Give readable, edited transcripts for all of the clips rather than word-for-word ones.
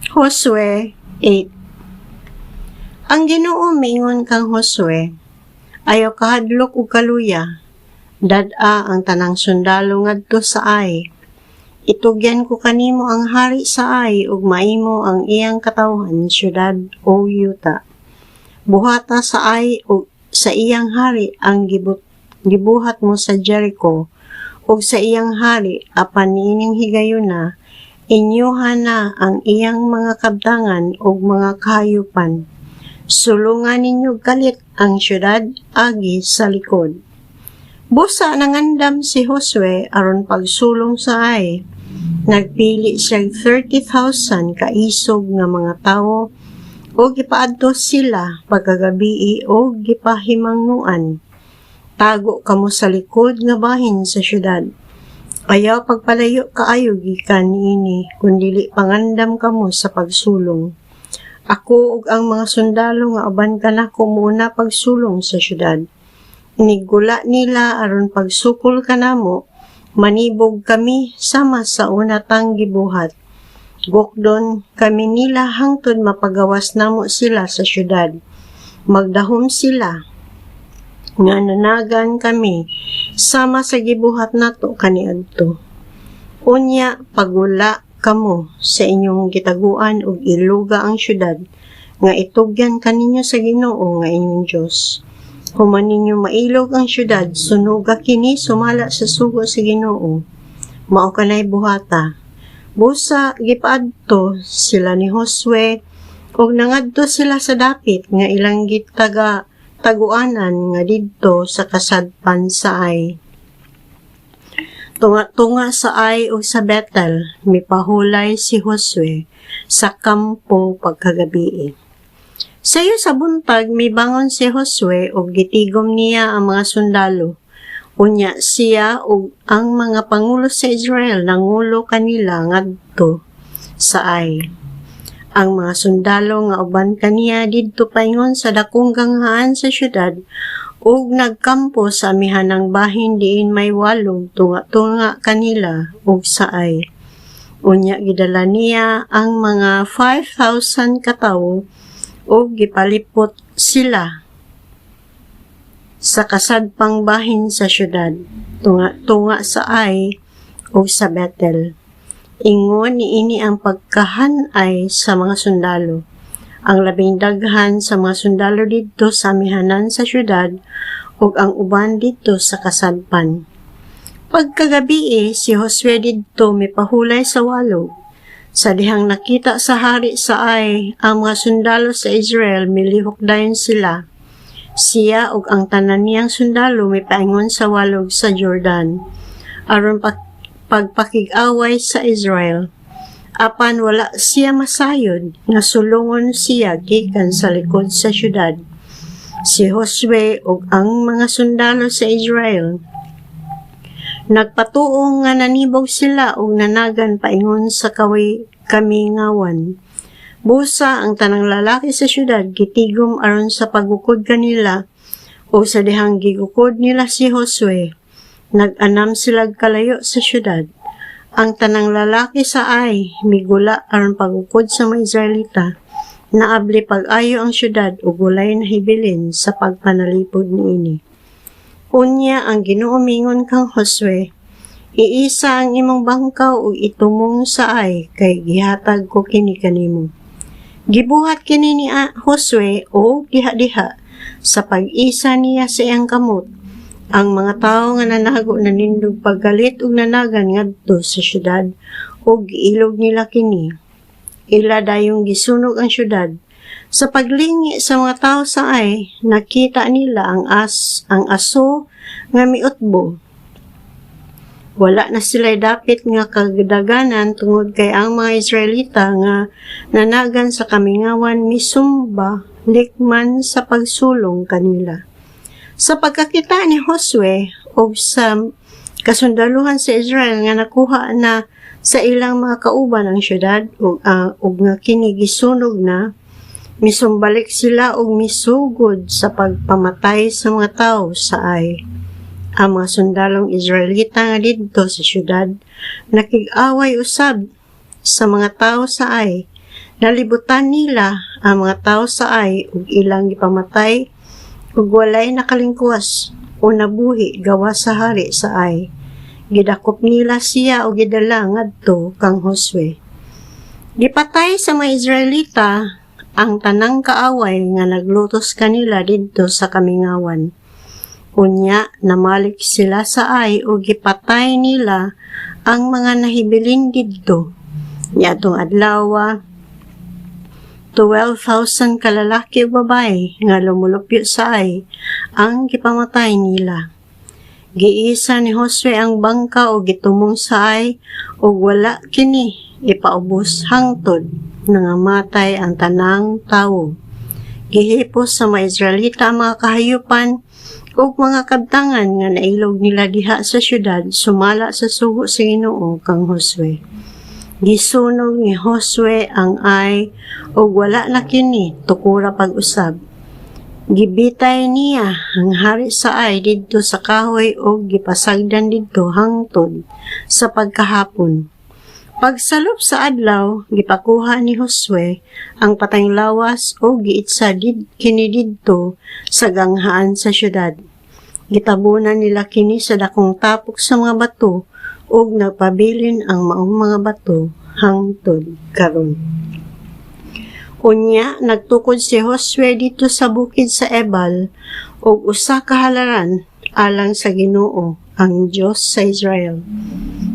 Josue 8. Ang Ginoo mingon kang Josue, ayaw kahadlok ug kaluya, dad-a ang tanang sundalo ngadto sa Ai. Itugyan ko kanimo ang hari sa Ai ug maimo ang iyang katawhan syudad o yuta. Buhata sa Ai ug sa iyang hari ang gibuhat mo sa Jericho ug sa iyang hari apan niining higayuna inyuhan na ang iyang mga kabtangan ug mga kahayupan. Sulungan ninyo galit ang syudad agi sa likod. Busa nangandam si Josue aron pagsulong sa Ai. Nagpili siya 30,000 kaisog nga mga tawo o gipaadto sila pagkagabii o gipahimangnuan. Tago kamo sa likod nga bahin sa syudad. Ayaw pagpalayo kaayo gikan niini kundili pangandam kamo sa pagsulong. Ako ug ang mga sundalo nga uban kanako muna pagsulong sa syudad. Inigula nila aron pagsukol kanamo, manibog kami sama sa unatang gibuhat. Gukdon kami nila hangtod mapagawas namo sila sa syudad. Magdahom sila nga nanagan kami sama sa gibuhat nato kaniadto. Unya pagula kamo sa inyong gitaguan ug iluga ang syudad nga itugyan kaninyo sa Ginoo nga inyong Dios. Human ninyo mailog ang syudad, sunuga kini sumala sa sugo sa Ginoo. Mao kanay buhata. Busa gipaadto sila ni Josue ug nangadto sila sa dapit nga ilang taguanan nga didto sa kasadpan sa Ai. Tunga sa Ai o sa Bethel, mipahulay si Josue sa kampo pagkagabi. Sayo sa buntag, mibangon si Josue o gitigom niya ang mga sundalo. Unya siya o ang mga pangulo sa Israel nangulo kanila ngadto sa Ai. Ang mga sundalo nga uban kaniya didto paingon sa dakong ganghaan sa syudad ug nagkampo sa amihanang bahin diin may walog tunga-tunga kanila ug sa Ai. Unya gidala niya ang mga 5,000 katawo ug gipalipot sila sa kasadpang bahin sa syudad tunga sa Ai ug sa Bethel. Ingon niini ang pagkahanay sa mga sundalo. Ang labing daghan sa mga sundalo didto sa amihanan sa syudad ug ang uban didto sa kasadpan. Pagkagabi si Josue didto mipahulay sa walog. Sa dihang nakita sa hari sa Ai ang mga sundalo sa Israel milihok dayon sila. Siya ug ang tanan niyang sundalo mipaingon sa walog sa Jordan aron pagpakig-away sa Israel. Apan wala siya masayod nga sulungon siya gikan sa likod sa syudad. Si Josue ug ang mga sundalo sa Israel nagpatuong nga nanibog sila ug nanagan paingon sa kamingawan. Busa ang tanang lalaki sa syudad gitigom aron sa pagukod kanila o sa dihang gigukod nila si Josue. Nag-anam sila kalayo sa syudad. Ang tanang lalaki sa Ai migula aron pagukod sa mga Israelita. Naabli pag-ayo ang syudad ug walay nahibilin sa pagpanalipod niini. Unya ang Ginoo mingon kang Josue, iisa ang imong bangkaw ug itumong sa Ai kay gihatag ko kini kanimo. Gibuhat kini ni Josue o diha-diha sa pag-isa niya sa iyang kamot. Ang mga tawo nga nanago nanindog paggalit ug nanagan ngadto sa syudad ug giilog nila kini. Ila dayong gisunog ang syudad. Sa paglingi sa mga tawo sa Ai, nakita nila ang aso nga miutbo. Wala na sila dapit nga kagdaganan tungod kay ang mga Israelita nga nanagan sa kamingawan misumba likman sa pagsulong kanila. Sa pagkakita ni Josue o sa kasundaluhan sa Israel nga nakuha na sa ilang mga kauban ang syudad ug nga kini gisunog na, misumbalik sila og misugod sa pagpamatay sa mga tawo sa Ai. Ang mga sundalong Israelita nga didto sa syudad nakig-away usab sa mga tawo sa Ai Nalibutan nila ang mga tao sa Ai ug ilang gipamatay ug walay nakalingkuwas o nabuhi gawa sa hari sa Ai. Gidakop nila siya o gidala ngadto kang Josue. Gipatay sa mga Israelita ang tanang kaaway nga naglutos kanila didto sa kamingawan. Unya namalik sila sa Ai o gipatay nila ang mga nahibilin didto. Niadtong adlaw 12,000 kalalaki o babae nga lumulupyo sa Ai ang gipamatay nila. Giisa ni Josue ang bangka o gitumong sa Ai o wala kini ipaubos hangtod nangamatay ang tanang tawo. Gihipos sa mga Israelita ang mga kahayupan o mga kabtangan nga nailog nila diha sa syudad sumala sa sugo sa Ginoo kang Josue. Gisunog ni Josue ang Ai o wala na kini tukura pag-usab. Gibitay niya ang hari sa Ai didto sa kahoy o gipasagdan didto hangtod sa pagkahapon. Pagsalop sa adlaw, gipakuha ni Josue ang patayng lawas o giitsa kini didto sa ganghaan sa syudad. Gitabunan nila kini sa dakong tapok sa mga bato ug nagpabilin ang maong mga bato hangtod karon. Unya nagtukod si Josue dito sa bukid sa Ebal ug usa ka halaran alang sa Ginoo ang Dios sa Israel.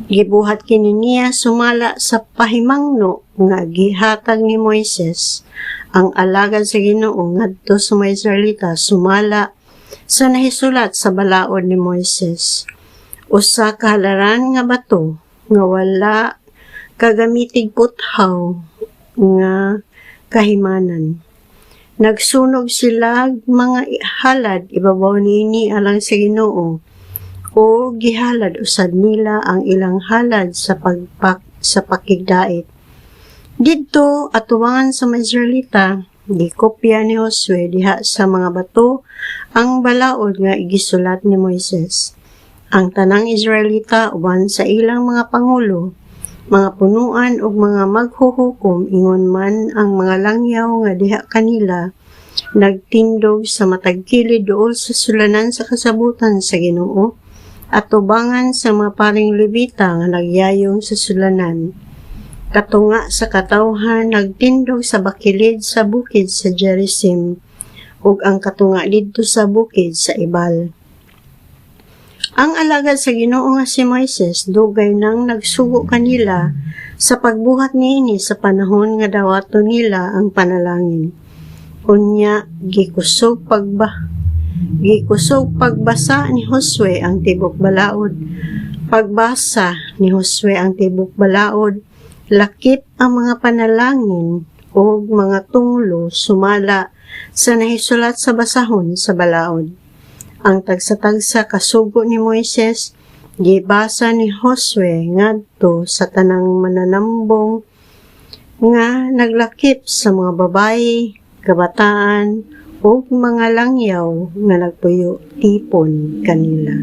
Gibuhat kini niya sumala sa pahimangno nga gihatag ni Moises ang alagad sa Ginoo ngadto sa mga Israelita sumala sa nahisulat sa balaod ni Moises. Usa ka halaran nga bato nga wala kagamitig puthaw nga kahimanan. Nagsunog sila mga halad ibabaw niini alang sa Ginoo o gihalad usad nila ang ilang halad sa pakigdait. Didto atuwangan sa mga Israelita gikopya ni Josue diha sa mga bato ang balaod nga igisulat ni Moises. Ang tanang Israelita uban sa ilang mga pangulo, mga punuan ug mga maghuhukom ingon man ang mga langyaw nga diha kanila nagtindog sa matag kilid duol sa sulanan sa kasabutan sa Ginoo at tubangan sa mga paring Levita nga nagyayong sa sulanan. Katunga sa katawhan nagtindog sa bakilid sa bukid sa Gerizim ug ang katunga didto sa bukid sa Ebal. Ang alagad sa Ginoo nga si Moises dugay nang nagsugo kanila sa pagbuhat niini sa panahon nga dawaton nila ang panalangin. Unya gikusog pagbasa ni Josue ang tibok balaod. Pagbasa ni Josue ang tibok balaod, lakip ang mga panalangin o mga tunglo sumala sa nahisulat sa basahon sa balaod. Ang tagsa-tagsa kasugo ni Moises, gibasa ni Josue ngadto sa tanang mananambong nga naglakip sa mga babayi, kabataan, o mga langyaw nga nagpuyo tipon kanila.